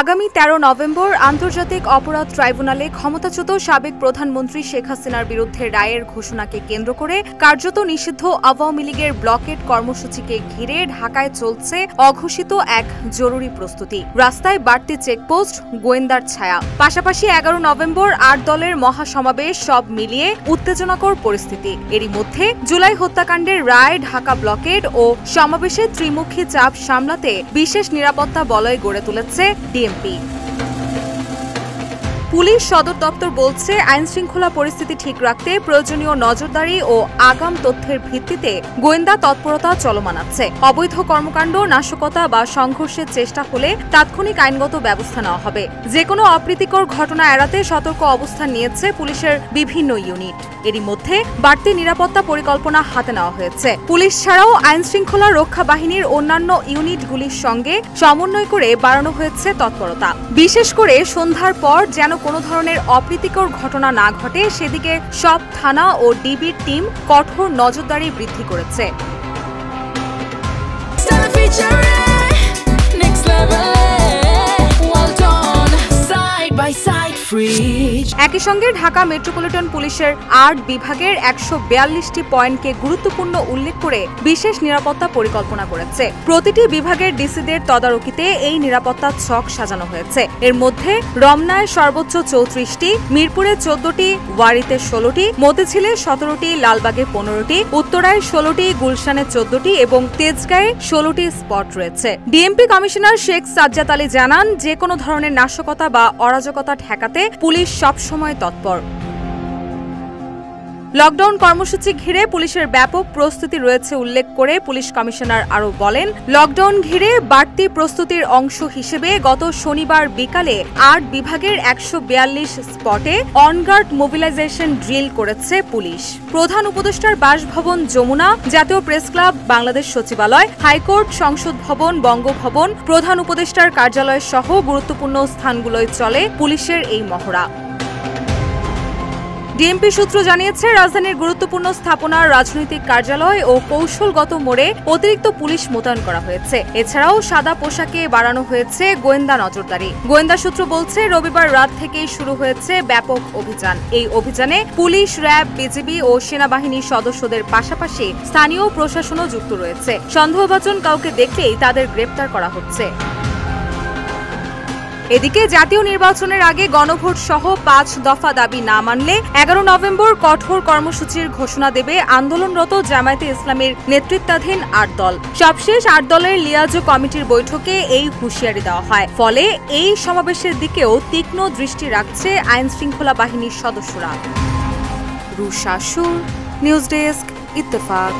আগামী 13 নভেম্বর আন্তর্জাতিক অপরাধ ট্রাইব্যুনালে ক্ষমতাচ্যুত সাবেক প্রধানমন্ত্রী শেখ হাসিনার বিরুদ্ধে রায়ের ঘোষণাকে কেন্দ্র করে কার্যত নিষিদ্ধ আওয়ামী লীগের ব্লকেট কর্মসূচিকে ঘিরে ঢাকায় চলছে অঘোষিত এক জরুরি প্রস্তুতি। রাস্তায় বাড়তি চেকপোস্ট, গোয়েন্দার ছায়া, পাশাপাশি 11 নভেম্বর 8 দলের মহাসমাবেশ, সব মিলিয়ে উত্তেজনাকর পরিস্থিতি। এরই মধ্যে জুলাই হত্যাকাণ্ডের রায়, ঢাকা ব্লকেড ও সমাবেশে ত্রিমুখী চাপ সামলাতে বিশেষ নিরাপত্তা বলয় গড়ে তুলেছে ডিএমপি। পুলিশ সদর দপ্তর বলছে, আইনশৃঙ্খলা পরিস্থিতি ঠিক রাখতে প্রয়োজনীয় নজরদারি ও আগাম তথ্যের ভিত্তিতে গোয়েন্দা তৎপরতা চলমান আছে। অবৈধ কর্মকাণ্ড, নাশকতা বা সংঘর্ষের চেষ্টা হলে তাৎক্ষণিক আইনগত ব্যবস্থা নেওয়া হবে। যেকোনো অপ্রীতিকর ঘটনা এড়াতে সতর্ক অবস্থান নিয়েছে পুলিশের বিভিন্ন ইউনিট। এরই মধ্যে বাড়তি নিরাপত্তা পরিকল্পনা হাতে নেওয়া হয়েছে। পুলিশ ছাড়াও আইনশৃঙ্খলা রক্ষা বাহিনীর অন্যান্য ইউনিটগুলির সঙ্গে সমন্বয় করে বাড়ানো হয়েছে তৎপরতা। বিশেষ করে সন্ধ্যার পর যেন কোনো ধরনের অপ্রীতিকর ঘটনা না ঘটে সেদিকে সব থানা ও ডিবির টিম কঠোর নজরদারি বৃদ্ধি করেছে। একই সঙ্গে ঢাকা মেট্রোপলিটন পুলিশের 8 বিভাগের 142টি পয়েন্টকে গুরুত্বপূর্ণ উল্লেখ করে বিশেষ নিরাপত্তা পরিকল্পনা করেছে। প্রতিটি বিভাগের ডিসিদের তদারকিতে এই নিরাপত্তা ছক সাজানো হয়েছে। এর মধ্যে রমনায় সর্বোচ্চ 34টি, মিরপুরে 14টি, ওয়ারীতে 16টি, মতিঝিলে 17টি, লালবাগে 15টি, উত্তরায় 16টি, গুলশানে 14টি এবং তেজগাঁয়ে 16টি স্পট রয়েছে। ডিএমপি কমিশনার শেখ সাজ্জাদ আলী জানান, যে কোনো ধরনের নাশকতা বা অরাজকতা ঠেকাতে পুলিশ সবসময় তৎপর। লকডাউন কর্মসূচি ঘিরে পুলিশের ব্যাপক প্রস্তুতি রয়েছে উল্লেখ করে পুলিশ কমিশনার আরও বলেন, লকডাউন ঘিরে বাড়তি প্রস্তুতির অংশ হিসেবে গত শনিবার বিকালে 8 বিভাগের 142 স্পটে অনগার্ড মোবিলাইজেশন ড্রিল করেছে পুলিশ। প্রধান উপদেষ্টার বাসভবন যমুনা, জাতীয় প্রেস ক্লাব, বাংলাদেশ সচিবালয়, হাইকোর্ট, সংসদ ভবন, বঙ্গভবন, প্রধান উপদেষ্টার কার্যালয় সহ গুরুত্বপূর্ণ স্থানগুলোয় চলে পুলিশের এই মহড়া। ডিএমপি সূত্র জানিয়েছে, রাজধানীর গুরুত্বপূর্ণ স্থাপনার রাজনৈতিক কার্যালয় ও কৌশলগত মোড়ে অতিরিক্ত পুলিশ মোতায়েন করা হয়েছে। এছাড়াও সাদা পোশাকে বাড়ানো হয়েছে গোয়েন্দা নজরদারি। গোয়েন্দা সূত্র বলছে, রবিবার রাত থেকেই শুরু হয়েছে ব্যাপক অভিযান। এই অভিযানে পুলিশ, র্যাব, বিজিবি ও সেনাবাহিনীর সদস্যদের পাশাপাশি স্থানীয় প্রশাসনও যুক্ত রয়েছে। সন্দেহভাজন কাউকে দেখলেই তাদের গ্রেপ্তার করা হচ্ছে। এদিকে জাতীয় নির্বাচনের আগে গণভোট সহ 5 দফা দাবি না মানলে 11 নভেম্বর কঠোর কর্মসূচির ঘোষণা দেবে আন্দোলনরত জামায়াতে ইসলামীর নেতৃত্বাধীন 8 দল। সবশেষ 8 দলের লিয়াজো কমিটির বৈঠকে এই হুঁশিয়ারি দেওয়া হয়। ফলে এই সমাবেশের দিকেও তীক্ষ্ণ দৃষ্টি রাখছে আইনশৃঙ্খলা বাহিনীর সদস্যরা। রুশা সুর, নিউজ ডেস্ক, ইত্তেফাক।